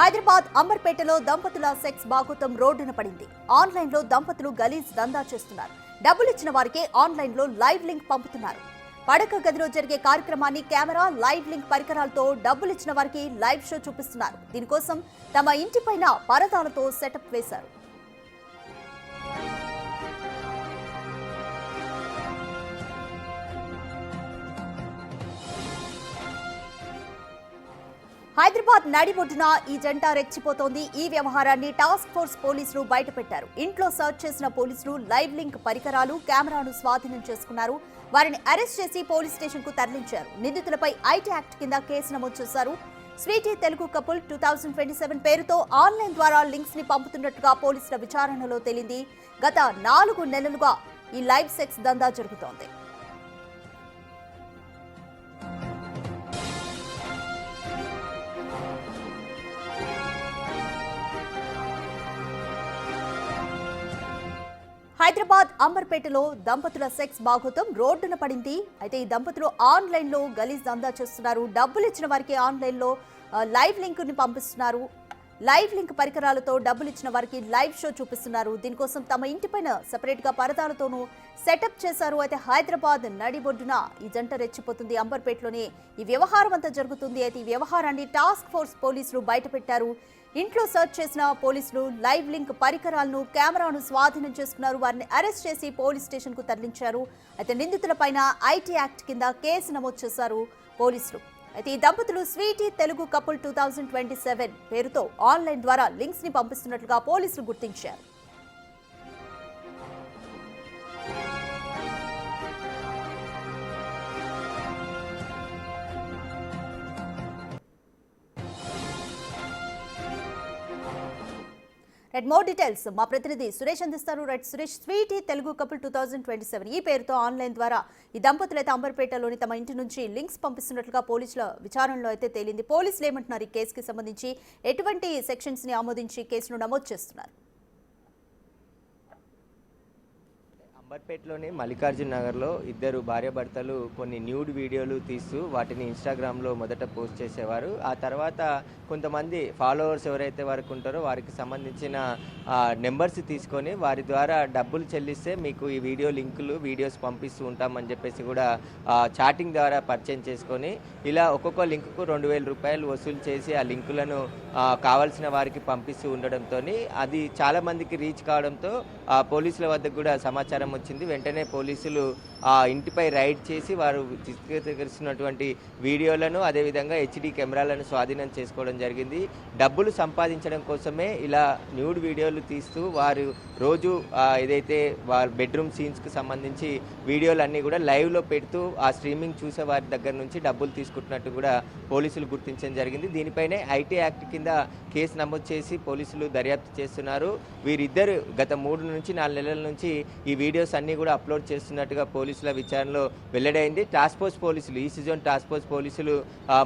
హైదరాబాద్ అంబర్పేటలో దంపతుల సెక్స్ బాగోతం రోడ్డున పడింది. ఆన్లైన్లో దంపతులు గలీజ్ దందా చేస్తున్నారు. డబ్బులిచ్చిన వారికి ఆన్లైన్లో లైవ్ లింక్ పంపుతున్నారు. పడక గదిలో జరిగే కార్యక్రమాన్ని కెమెరా, లైవ్ లింక్ పరికరాలతో డబ్బులిచ్చిన వారికి లైవ్ షో చూపిస్తున్నారు. దీనికోసం తమ ఇంటిపైన పరదాలతో సెటప్ వేశారు. హైదరాబాద్ నడిబొడ్డున ఈ జంట రెచ్చిపోతోంది. ఈ వ్యవహారాన్ని టాస్క్ ఫోర్స్ పోలీసులు బయటపెట్టారు. ఇంట్లో సర్చ్ చేసిన పోలీసులు లైవ్ లింక్ పరికరాలు, కెమెరాను స్వాధీనం చేసుకున్నారు. వారిని అరెస్ట్ చేసి పోలీస్ స్టేషన్ కు తరలించారు. నిందితులపై ఐటీ యాక్ట్ కింద కేసు నమోదు చేశారు. స్వీటీ తెలుగు కపుల్ 2027 పేరుతో ఆన్లైన్ ద్వారా లింక్స్ ని పంపుతున్నట్టుగా పోలీసుల విచారణలో తేలింది. గత 4 నెలలుగా ఈ లైవ్ సెక్స్ దందా జరుగుతోంది. హైదరాబాద్ అంబర్పేటలో దంపతుల సెక్స్ బాగోతం రోడ్డున పడింది. అయితే ఈ దంపతులు ఆన్లైన్లో గలీజ్ దందా చేస్తున్నారు. డబ్బులు ఇచ్చిన వారికి ఆన్లైన్లో లైవ్ లింక్ ని పంపిస్తున్నారు. లైవ్ లింక్ పరికరాలతో డబ్బులు ఇచ్చిన వారికి లైవ్ షో చూపిస్తున్నారు. దీనికోసం తమ ఇంటిపైన సెపరేట్ గా పరదాలతోనూ సెటప్ చేశారు. అయితే హైదరాబాద్ నడిబొడ్డున ఈ జంట రెచ్చిపోతుంది. అంబర్పేటలోనే ఈ వ్యవహారం అంతా జరుగుతుంది. అయితే ఈ వ్యవహారాన్ని టాస్క్ ఫోర్స్ పోలీసులు బయటపెట్టారు. ఇంట్లో సర్చ్ చేసిన పోలీసులు లైవ్ లింక్ పరికరాలను, కెమెరాను స్వాధీనం చేసుకున్నారు. వారిని అరెస్ట్ చేసి పోలీస్ స్టేషన్ కు తరలించారు. అయితే నిందితులపైన ఐటీ యాక్ట్ కింద కేసు నమోదు చేశారు పోలీసులు. అయితే ఈ దంపతులు స్వీటీ తెలుగు కపుల్ 2027 పేరుతో ఆన్లైన్ ద్వారా లింక్స్ ని పంపిస్తున్నట్లుగా పోలీసులు గుర్తించారు. మోర్ డీటెయిల్స్ మా ప్రతినిధి సురేష్ అందిస్తారు. సురేష్, స్వీటీ తెలుగు కపుల్ 2027 ఈ పేరుతో ఆన్లైన్ ద్వారా ఈ దంపతులు అయితే అంబర్పేటలోని తమ ఇంటి నుంచి లింక్స్ పంపిస్తున్నట్లుగా పోలీసుల విచారణలో అయితే తేలింది. పోలీసులు ఏమంటున్నారు? ఈ కేసుకి సంబంధించి ఎటువంటి సెక్షన్స్ ని ఆమోదించి కేసును నమోదు చేస్తున్నారు? అంబర్పేటలోని మల్లికార్జున నగర్లో ఇద్దరు భార్యాభర్తలు కొన్ని న్యూడ్ వీడియోలు తీస్తూ వాటిని ఇన్స్టాగ్రామ్లో మొదట పోస్ట్ చేసేవారు. ఆ తర్వాత కొంతమంది ఫాలోవర్స్ ఎవరైతే వారికి ఉంటారో వారికి సంబంధించిన నెంబర్స్ తీసుకొని వారి ద్వారా డబ్బులు చెల్లిస్తే మీకు ఈ వీడియో లింకులు, వీడియోస్ పంపిస్తూ ఉంటామని చెప్పేసి కూడా చాటింగ్ ద్వారా పరిచయం చేసుకొని ఇలా ఒక్కొక్క లింకుకు 2000 రూపాయలు వసూలు చేసి ఆ లింకులను కావాల్సిన వారికి పంపిస్తూ ఉండడంతో అది చాలామందికి రీచ్ కావడంతో పోలీసుల వద్దకు కూడా సమాచారం వచ్చింది. వెంటనే పోలీసులు ఆ ఇంటిపై రైడ్ చేసి వారు చిత్రీకరిస్తున్నటువంటి వీడియోలను, అదేవిధంగా హెచ్డి కెమెరాలను స్వాధీనం చేసుకోవడం జరిగింది. డబ్బులు సంపాదించడం కోసమే ఇలా న్యూడ్ వీడియోలు తీస్తూ వారు రోజు ఏదైతే వారి బెడ్రూమ్ సీన్స్కి సంబంధించి వీడియోలన్నీ కూడా లైవ్లో పెడుతూ ఆ స్ట్రీమింగ్ చూసే వారి దగ్గర నుంచి డబ్బులు తీసుకుంటున్నట్టు కూడా పోలీసులు గుర్తించడం జరిగింది. దీనిపైనే ఐటీ యాక్ట్ కింద కేసు నమోదు చేసి పోలీసులు దర్యాప్తు చేస్తున్నారు. వీరిద్దరు గత 3 నుంచి 4 నెలల నుంచి ఈ వీడియోస్ అన్నీ కూడా అప్లోడ్ చేస్తున్నట్టుగా పోలీసుల విచారణలో వెల్లడైంది. టాస్క్ ఫోర్స్ పోలీసులు, ఈస్ట్ జోన్ టాస్క్ ఫోర్స్ పోలీసులు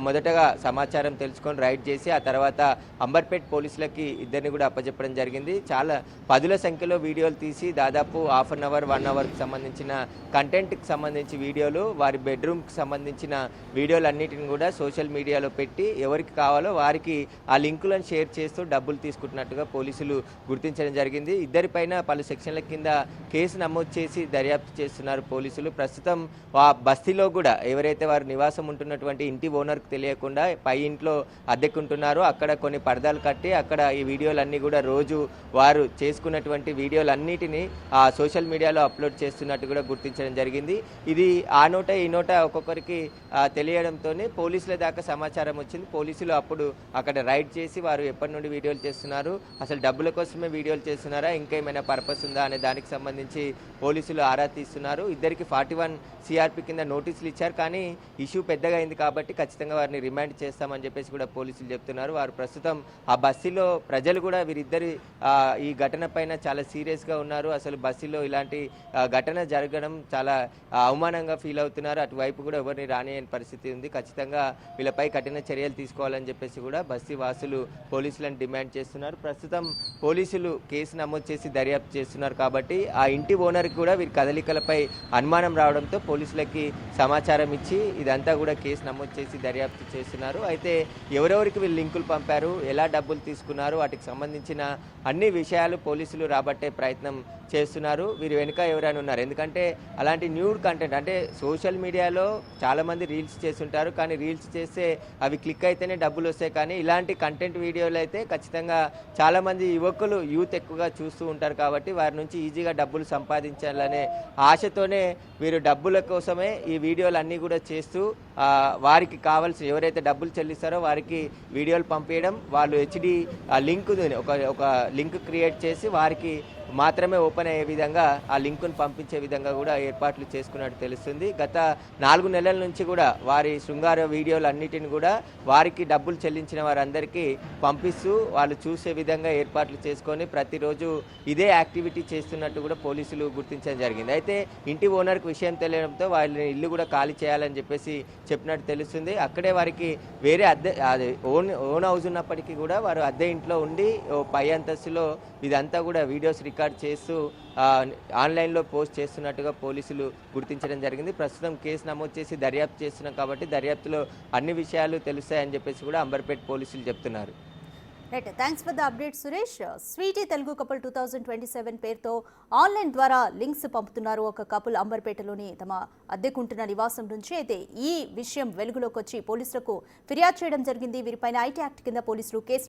మొదటగా సమాచారం తెలుసుకొని రైడ్ చేసి ఆ తర్వాత అంబర్పేట్ పోలీసులకి ఇద్దరిని కూడా అప్పచెప్పడం జరిగింది. చాలా పదుల సంఖ్యలో వీడియోలు తీసి దాదాపు హాఫ్ అన్ అవర్ 1 అవర్కి సంబంధించిన కంటెంట్కి సంబంధించి వీడియోలు, వారి బెడ్రూమ్కి సంబంధించిన వీడియోలన్నిటిని కూడా సోషల్ మీడియాలో పెట్టి ఎవరికి కావాలో వారికి ఆ లింకులను షేర్ చేస్తూ డబ్బులు తీసుకుంటున్నట్టుగా పోలీసులు గుర్తించడం జరిగింది. ఇద్దరిపైన పలు సెక్షన్ల కింద కేసు నమోదు చేసి దర్యాప్తు చేస్తున్నారు పోలీసులు. ప్రస్తుతం ఆ బస్తీలో కూడా ఎవరైతే వారు నివాసం ఉంటున్నటువంటి ఇంటి ఓనర్కి తెలియకుండా పై ఇంట్లో అద్దెకుంటున్నారో అక్కడ కొన్ని పరదాలు కట్టి అక్కడ ఈ వీడియోలన్నీ కూడా రోజు వారు చేసుకున్నటువంటి వీడియోలన్నిటినీ ఆ సోషల్ మీడియాలో అప్లోడ్ చేస్తున్నట్టు కూడా గుర్తించడం జరిగింది. ఇది ఆ నోట ఈ నోట ఒక్కొక్కరికి తెలియడంతో పోలీసుల దాకా సమాచారం వచ్చింది. పోలీసులు అప్పుడు అక్కడ రైడ్ చేసి వారు ఎప్పటి నుండి వీడియోలు చేస్తున్నారు, అసలు డబ్బుల కోసమే వీడియోలు చేస్తున్నారా, ఇంకేమైనా పర్పస్ ఉందా అనే దానికి సంబంధించి పోలీసులు ఆరా తీస్తున్నారు. ఇద్దరికి 41 సిఆర్పి కింద నోటీసులు ఇచ్చారు. కానీ ఇష్యూ పెద్దగా అయింది కాబట్టి ఖచ్చితంగా వారిని రిమాండ్ చేస్తామని చెప్పేసి కూడా పోలీసులు చెప్తున్నారు. వారు ప్రస్తుతం ఆ బస్సులో ప్రజలు కూడా వీరిద్దరి ఈ ఘటన పైన చాలా సీరియస్గా ఉన్నారు. అసలు బస్సులో ఇలాంటి ఘటన జరగడం చాలా అవమానంగా ఫీల్ అవుతున్నారు. అటువైపు కూడా ఎవరిని రానియని పరిస్థితి ఉంది. ఖచ్చితంగా వీళ్ళపై కఠిన చర్యలు తీసుకోవాలని చెప్పేసి కూడా బస్తీ వాసులు పోలీసులను డిమాండ్ చేస్తున్నారు. ప్రస్తుతం పోలీసులు కేసు నమోదు చేసి దర్యాప్తు చేస్తున్నారు కాబట్టి ఆ ఇంటి ఓనర్కి కూడా వీరి కదలికలపై అనుమతి అనుమానం రావడంతో పోలీసులకి సమాచారం ఇచ్చి ఇదంతా కూడా కేసు నమోదు చేసి దర్యాప్తు చేస్తున్నారు. అయితే ఎవరెవరికి వీళ్ళు లింకులు పంపారు, ఎలా డబ్బులు తీసుకున్నారు, వాటికి సంబంధించిన అన్ని విషయాలు పోలీసులు రాబట్టే ప్రయత్నం చేస్తున్నారు. వీరి వెనుక ఎవరైనా ఉన్నారు, ఎందుకంటే అలాంటి న్యూడ్ కంటెంట్ అంటే సోషల్ మీడియాలో చాలామంది రీల్స్ చేస్తుంటారు, కానీ రీల్స్ చేస్తే అవి క్లిక్ అయితేనే డబ్బులు వస్తాయి. కానీ ఇలాంటి కంటెంట్ వీడియోలు అయితే ఖచ్చితంగా చాలామంది యువకులు యూత్ ఎక్కువగా చూస్తూ ఉంటారు కాబట్టి వారి నుంచి ఈజీగా డబ్బులు సంపాదించాలనే ఆశతోనే వీరు డబ్బుల కోసమే ఈ వీడియోలు అన్నీ కూడా చేస్తూ వారికి కావాల్సిన ఎవరైతే డబ్బులు చెల్లిస్తారో వారికి వీడియోలు పంపించడం, వాళ్ళు హెచ్డి లింక్ ఒక లింక్ క్రియేట్ చేసి వారికి మాత్రమే ఓపెన్ అయ్యే విధంగా ఆ లింకును పంపించే విధంగా కూడా ఏర్పాట్లు చేసుకున్నట్టు తెలుస్తుంది. గత 4 నెలల నుంచి కూడా వారి శృంగార వీడియోలు అన్నిటిని కూడా వారికి డబ్బులు చెల్లించిన వారందరికీ పంపిస్తూ వాళ్ళు చూసే విధంగా ఏర్పాట్లు చేసుకొని ప్రతిరోజు ఇదే యాక్టివిటీ చేస్తున్నట్టు కూడా పోలీసులు గుర్తించడం జరిగింది. అయితే ఇంటి ఓనర్కి విషయం తెలియడంతో వాళ్ళ ఇల్లు కూడా ఖాళీ చేయాలని చెప్పేసి చెప్పినట్టు తెలుస్తుంది. అక్కడే వారికి వేరే ఓన్ హౌస్ ఉన్నప్పటికీ కూడా వారు అద్దె ఇంట్లో ఉండి పై అంతస్తులో ఇదంతా కూడా వీడియోస్ రికార్డ్ చేస్తూ ఆన్లైన్లో పోస్ట్ చేస్తున్నట్టుగా పోలీసులు గుర్తించడం జరిగింది. ప్రస్తుతం కేసు నమోదు చేసి దర్యాప్తు చేస్తున్నాం కాబట్టి దర్యాప్తులో అన్ని విషయాలు తెలుస్తాయని చెప్పేసి కూడా అంబర్పేట పోలీసులు చెప్తున్నారు. Right, thanks for the update Suresh. Sweety Telugu couple 2027 పేరుతో ఆన్లైన్ ద్వారా లింక్స్ పంపుతున్నారు ఒక కపుల్ అంబర్పేటలోని తమ అద్దెకుంటున్న నివాసం నుంచి. అయితే ఈ విషయం వెలుగులోకి వచ్చి పోలీసులకు ఫిర్యాదు చేయడం జరిగింది. వీరిపైన ఐటీ యాక్ట్ కింద పోలీసులు కేసు